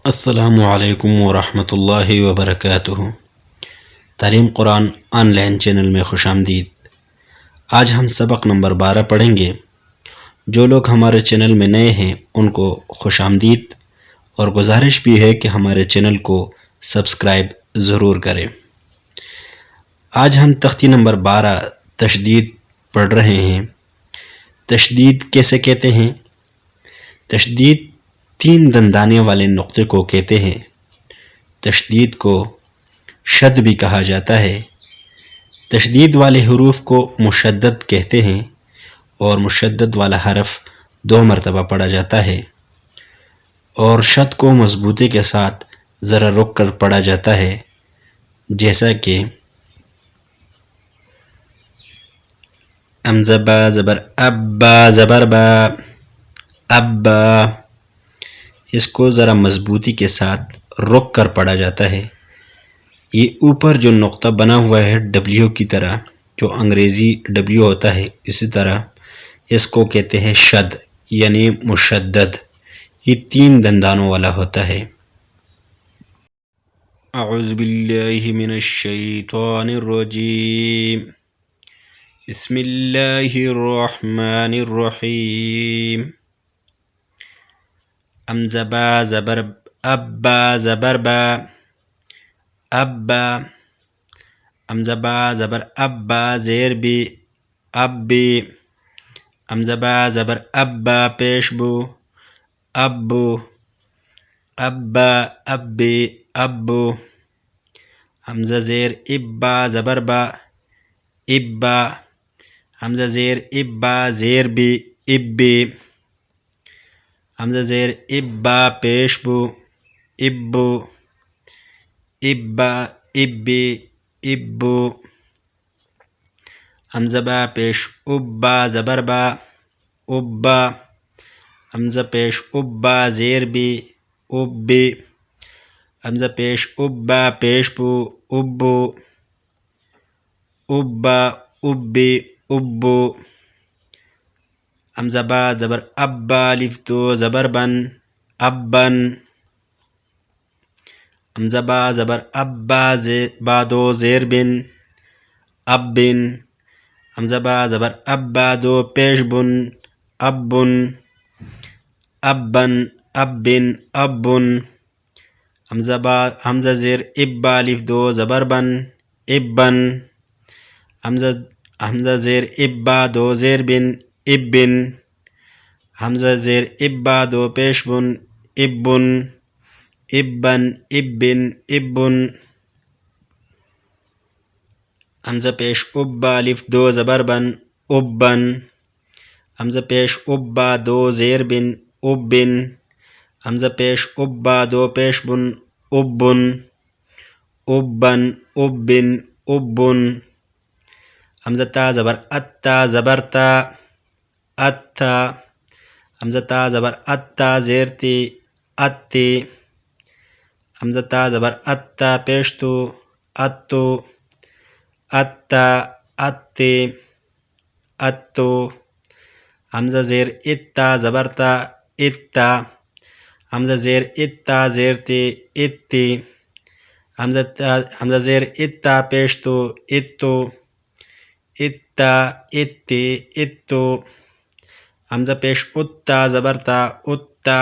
السلام علیکم ورحمۃ اللہ وبرکاتہ۔ تعلیم قرآن آن لائن چینل میں خوش آمدید۔ آج ہم سبق نمبر 12 پڑھیں گے۔ جو لوگ ہمارے چینل میں نئے ہیں ان کو خوش آمدید اور گزارش بھی ہے کہ ہمارے چینل کو سبسکرائب ضرور کریں۔ آج ہم تختی نمبر 12 تشدید پڑھ رہے ہیں۔ تشدید کیسے کہتے ہیں؟ تشدید 3 دندانے والے نقطے کو کہتے ہیں۔ تشدید کو شد بھی کہا جاتا ہے۔ تشدید والے حروف کو مشدد کہتے ہیں اور مشدد والا حرف 2 مرتبہ پڑھا جاتا ہے، اور شد کو مضبوطی کے ساتھ ذرا رک کر پڑھا جاتا ہے، جیسا کہ حمزہ با زبر ابا زبر با ابا، اس کو ذرا مضبوطی کے ساتھ رک کر پڑھا جاتا ہے۔ یہ اوپر جو نقطہ بنا ہوا ہے ڈبلیو کی طرح، جو انگریزی ڈبلیو ہوتا ہے، اسی طرح اس کو کہتے ہیں شد یعنی مشدد۔ یہ 3 دندانوں والا ہوتا ہے۔ اعوذ باللہ من الشیطان الرجیم، بسم اللہ الرحمن الرحیم۔ حمزہ با زبر ابا زبر با ابا، حمزہ با زبر ابا زیر بی ابی، حمزہ با زبر ابا پیش بو ابو ابا ابی ابو، حمزہ زیر ابا زبر با ابا، حمزہ زیر ابا زیر بی ابی، حمزہ زیر ابا پیش بو ابو ابا ابی ابو، حمزہ با پیش ابا زبر با ابا، حمزہ پیش ابا زیر بی ابی، حمزہ پیش ابا پیش بو ابو ابا ابی ابو، حمزہ با زبر ابا الف دو زبر بن ابن، حمزہ با زبر ابا با دو زیر بن ابن، حمزہ با زبر ابا دو پیش بن ابن ابن ابن ابن، حمزہ زیر ابا الف دو زبر بن ابن، حمزہ زیر ابا دو زیر بن ابن، حمزہ زیر ابا دو پیش بن ابن ابن ابن ابن، حمزہ پیش ابا الف دو زبر بن ابن، حمزہ پیش ابا دو زیر بن ابن، حمزہ پیش ابا دو پیش بن ابن ابن ابن ابن، حمزہ تا زبر اتا زبر تا اتا، حمزہ تا زبر اتا زیر تی اتی، حمزہ تا زبر اتا پیش تو اتو اتا اتی اتو، حمزہ زیر اتا زبر تا اتا، حمزہ زیر اتا زیر تی اتی، حمزہ زیر اتا پیش تو اتو اتا اتی اتو، حمزہ پیش اتا زبر تا اتا،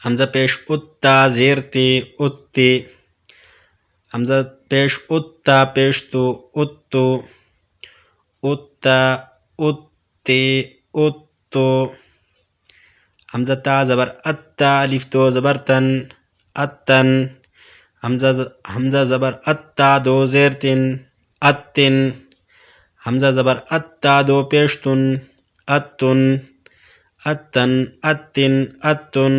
حمزہ پیش اتا زیر تی اتی، حمزہ پیش اتا پیش تو اتو اتا اتی اتو، حمزہ تا زبر اتا الف دو زبر تن اتن، حمزہ زبر اتا دو زیر تن اتن، حمزہ زبر اتا دو پیش تن اتن اتن اتن اتن،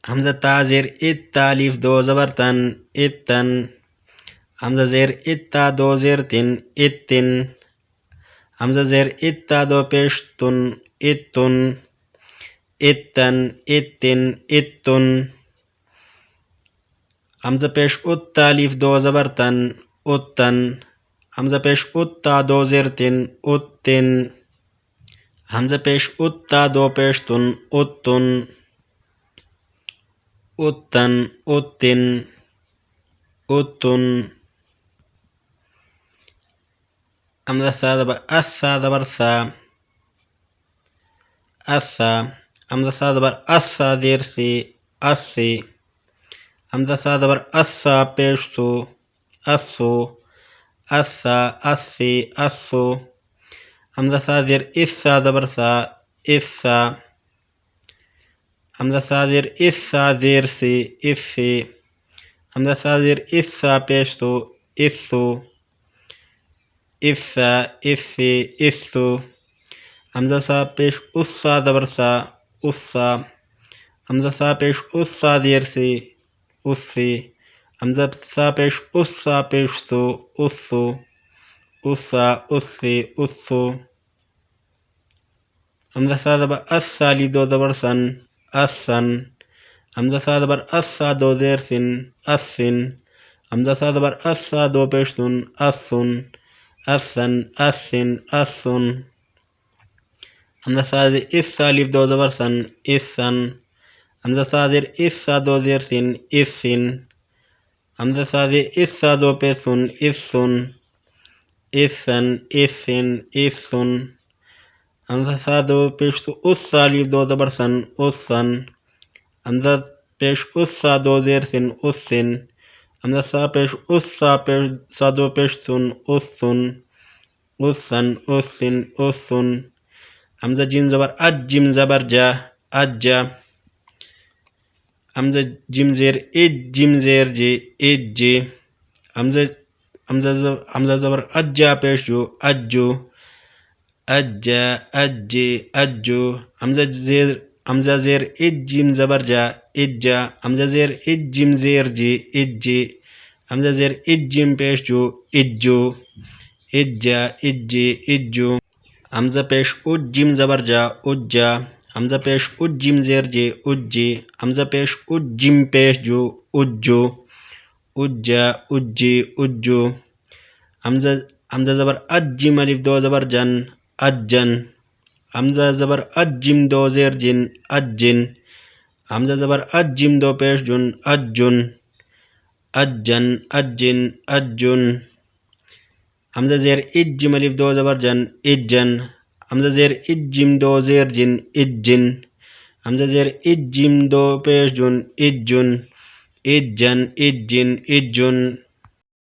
حمزہ تا زیر اتا الف دو زبر تن اتن، حمزہ زیر اتا دو زیر تن اتن، حمزہ زیر اتا دو پیش تن اتن اتن اتن اتن، حمزہ پیش اتا الف دو زبر تن اتن، حمزہ پیش اتا دو زیر تن اتن، حمزہ پیش اتا دو پیش تن اتن اتن اتن اتن. حمزہ ثا زبر اثا زبر ثا اثا. حمزہ ثا زبر اثا زیر سی اسی. حمزہ ثا زبر اثا پیش سو اسو اسا اسی اسو. حمزہ ثا زیر اسا زبر ثا اسا. حمزہ ثا زیر اسا زیر سی اسی. حمزہ ثا زیر اسا پیش سو اسو اسا اسی اسو. حمزہ ثا پیش اسا زبر ثا اسا. حمزہ ثا پیش اسا زیر سی اسی. حمزہ ثا پیش اسا پیش سو اسو اسا اسی اسو. حمزہ ثا زبر اسا لی دو زبر سن اسن. حمزہ ثا زبر اسا دو زیر سن اسن. حمزہ ثا زبر اسا دو پیش سن اسن اسن اسن اسن. حمزہ ثا زیر اسا لی دو زبر سن اسن. حمزہ ثا زیر اسا دو زیر سن اسن. حمزہ ثا زیر اسا دو پیش سن اسن اسن اسن اسن. حمزہ ثا دو پیش سو اسا لی دو زبر سن اسن. حمزہ پیش اسا دو زیر سن اسن. حمزہ ثا پیش اسا سا دو پیش سن اسن اسن اسن اسن. حمزہ جیم زبر اج جیم زبر جا اجا. حمزہ جیم زیر اج جیم زیر جی اجی. حمزہ زبر اجا پیش جو اجو اجا اجی اجو. حمزہ زیر اج جیم زبر جا اجا. حمزہ زیر اج جیم زیر جی اجی. حمزہ زیر اج جیم پیش جو اجو اجا اجی اجو. حمزہ پیش اج جیم زبر جا اجا. حمزہ پیش اج جیم زیر جی اجی. حمزہ پیش اج جیم پیش جو اجو اجا اجی اجو. حمزہ زبر اج جیم الف دو زبر جن اجن. حمزہ زبر اج جیم دو زیر جن اجن. حمزہ زبر اج جیم دو پیش جن اجن اجن اجن اجن. حمزہ زیر اج جیم الف دو زبر جن اجن. حمزہ زیر اج جیم دو زیر جن اجن. حمزہ زیر اج جیم دو پیش جن اجن اجن اجن اجن.